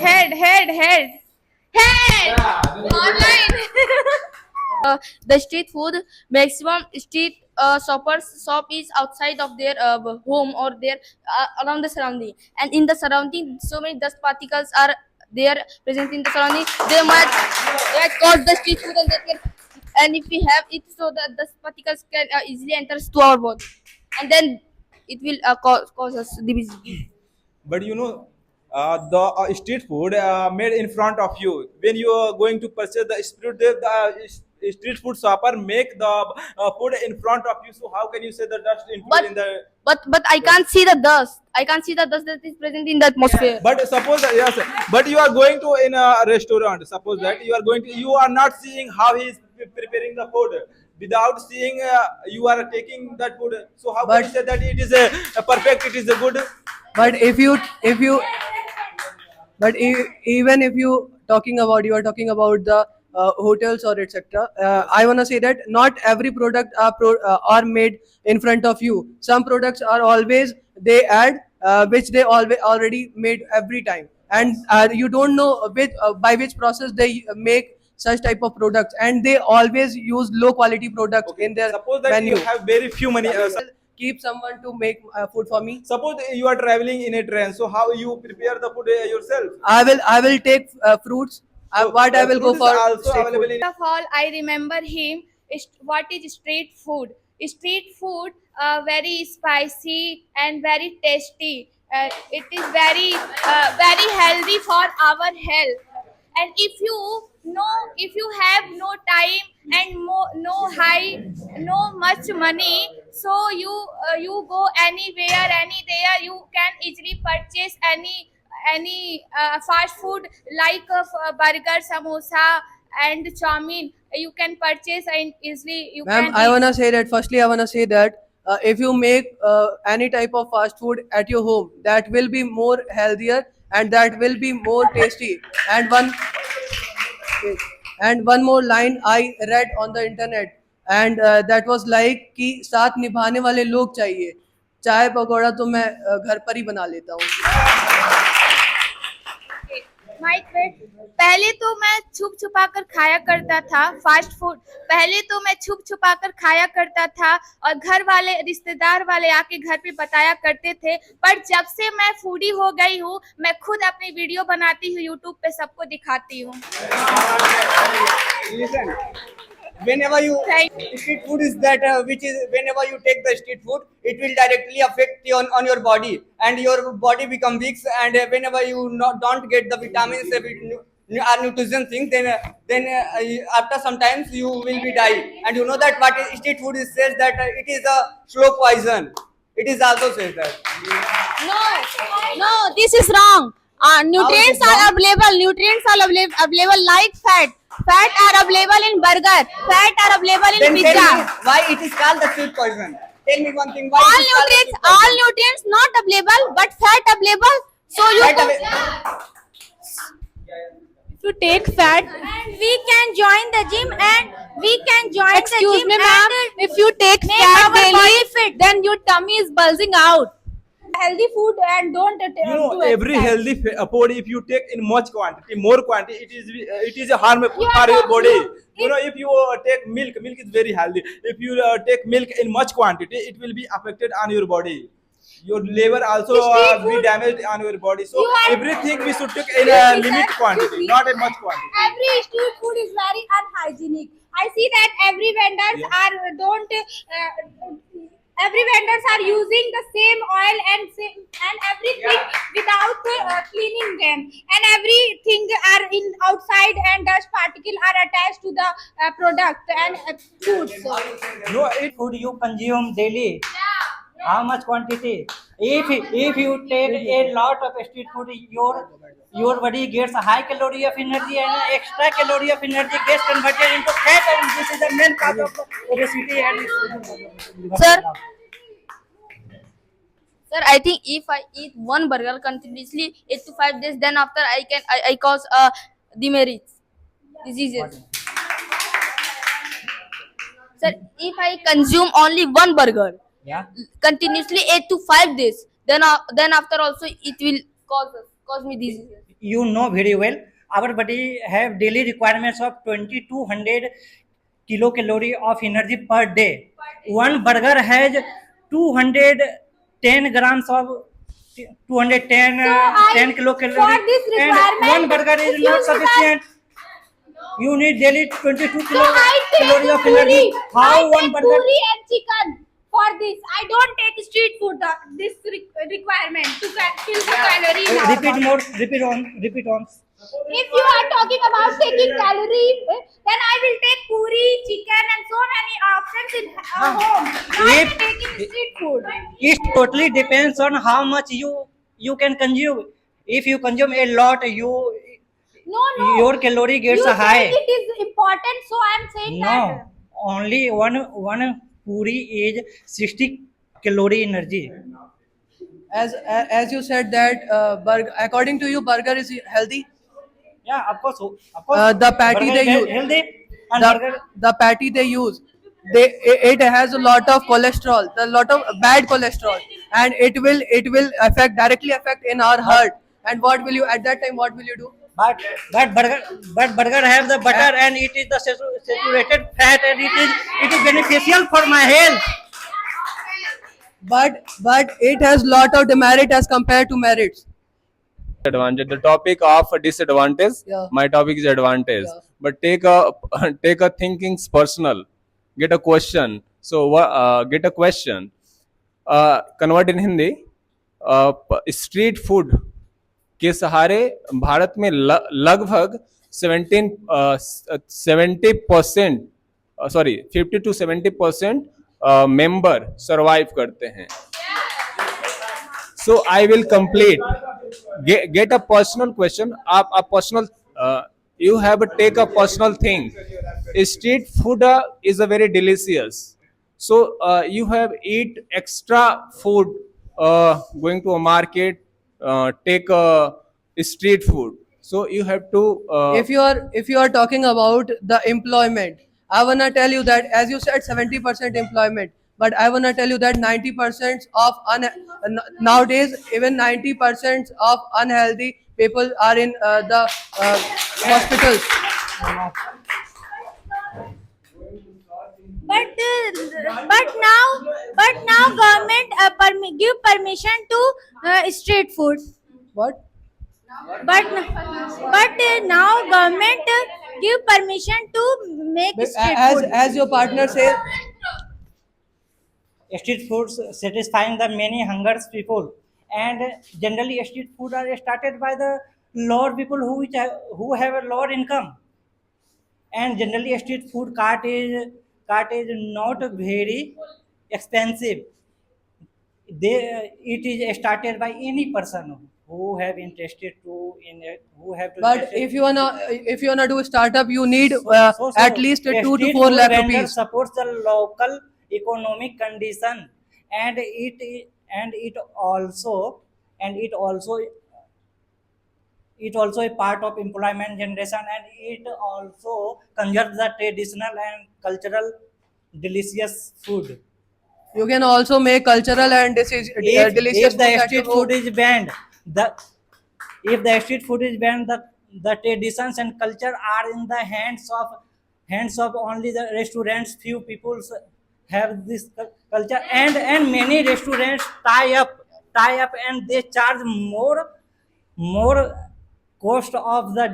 Head. Online. The street food, maximum street shoppers shop is outside of their home or their around the surrounding, and in the surrounding so many dust particles are there present in the surrounding. They might cause the street food, and they can, and if we have it, so the dust particles can easily enter to our body, and then it will cause us disease. But the street food made in front of you. When you are going to purchase the street food shopper make the food in front of you. So how can you say the dust included but in the? but I can't see the dust. I can't see the dust that is present in the atmosphere. But suppose yes, but you are going to in a restaurant. Suppose that you are going to, you are not seeing how he is preparing the food. Without seeing, you are taking that food. So how can you But say that it is a perfect? It is a good. but if you but even if you are talking about the hotels or etc. I want to say that not every product are made in front of you. Some products are always they add which they always already made every time, and you don't know by which process they make such type of products, and they always use low quality products Okay. in their Suppose that you menu. have very few money. Keep someone to make food for me. Suppose you are traveling in a train. So how you prepare the food yourself? I will take fruits. So What I will fruit go is for also street available food. in. Of all, I remember him. What is street food? Street food, very spicy and very tasty. It is very healthy for our health. And if you have no time and no much money, so you go anywhere. You can easily purchase any fast food like burger, samosa, and chowmein. You can purchase and easily you Ma'am, can I eat. wanna say that firstly, I wanna say that if you make any type of fast food at your home, that will be more healthier and that will be more tasty. And one more line I read on the internet, and that was like कि साथ निभाने वाले लोग चाहिए. चाय पकौड़ा तो मैं घर पर ही बना लेता हूँ. Mic wait. पहले तो मैं छुप छुपा कर खाया करता था फास्ट फूड. पहले तो मैं छुप छुपा कर खाया करता था और घर वाले रिश्तेदार वाले आके घर पे बताया करते थे. पर जब से मैं फूडी हो गई हूँ, मैं खुद अपनी वीडियो बनाती हूँ, यूट्यूब पे सबको दिखाती हूँ. Listen, whenever you Thank street food is that which is whenever you take the street food, it will directly affect you on your body, and your body become weak. And whenever you don't get the vitamins, or nutrition things, then after sometimes you will be die. And you know that what is street food is says that it is a slow poison. It is also says that. No, this is wrong. Nutrients Nutrients are available. Nutrients are available like fat. Fat are available in burger. Fat are available in Then tell pizza. me why it is called the food poison. Tell me one thing. Why All it is called the nutrients, food poison? all nutrients not available, but fat available. So you Fat can, If you take fat, we can join the gym and we can join excuse the gym me, ma'am, and if you take make fat our body daily, fit. then your tummy is bulging out. Healthy food and don't do Every exercise. healthy food, if you take in much quantity, more quantity, it is a harm You for are your not- body. you- If you take milk is very healthy. If you take milk in much quantity, it will be affected on your body. Your liver also Street be food- damaged on your body. So You are- everything we should take in a limit quantity, not in much quantity. Every street food is very unhygienic. I see that every vendors Yeah. are don't every vendors are using the same oil and everything without cleaning them, and everything are in outside and dust particle are attached to the product and food. So No, it Food you consume daily, how much quantity? If you take a lot of street food, your body gets a high calorie of energy, and extra calorie of energy gets converted into fat, and this is the main cause of obesity and sir, I think if I eat one burger continuously 8 to 5 days, then after I cause demerits, diseases. Sir, if I consume only one burger yeah. continuously 8 to 5 days, then after also it will cause me diseases. you know very well, our body have daily requirements of 2200 kilocalorie of energy per day. One burger has 210 grams of 210 10 kilocalorie, for this and requirement, one burger is excuse not me, ma'am. sufficient. You need daily 22 So I take calorie of puri. energy. I How one take burger? puri and chicken for this. I don't take street food. This requirement to fill the calorie. in our Repeat body. more. Repeat on. If you are talking about taking calorie, then I will take puri, chicken, and so many options in home. Not If- taking street food. It totally depends on how much you can consume. If you consume a lot, No. your calorie gets you high. said it is important, so I am saying that. No, only one puri is 60 calorie energy. As you said that burger, according to you, burger is healthy. Yeah, of course. The patty Burger they is use, healthy, and the, burger. the patty they use, it has a lot of cholesterol, a lot of bad cholesterol, and it will directly affect in our heart. And what will you at that time? What will you do? But burger have the butter, and it is the saturated fat, and it is beneficial for my health. But it has lot of demerit as compared to merits. Advantage. The topic of disadvantage. Yeah. My topic is advantage. Yeah. But take a thinking's personal. Get a question. So get a question. Convert in Hindi. Street food के सहारे भारत में लगभग 70% 50 to 70% member survive करते हैं. So I will complete. Get a personal question. A personal. You have to take a personal thing. Street food is a very delicious. So you have eat extra food. Going to a market, take a street food. So you have to. If you are talking about the employment, I wanna tell you that, as you said, 70% employment, but I wanna tell you that 90% of nowadays even 90% of unhealthy people are in the hospitals. But now government give permission to street food. What? But now government give permission to make street food. As your partner says, Street foods satisfying the many hungers people, and generally street food are started by the lower people who have a lower income, and generally street food cart is not very expensive. It is started by any person who have interested to in who have to. but interested- if you wanna do startup, you need So, at least a 2 to street 4 food lakh vendor rupees. supports the local economic condition, and it also a part of employment generation, and it also conserves the traditional and cultural delicious food. You can also make cultural and delicious If food the at street your food home. is banned, the traditions and culture are in the hands of only the restaurants. Few people have this culture, and many restaurants tie up and they charge more cost of the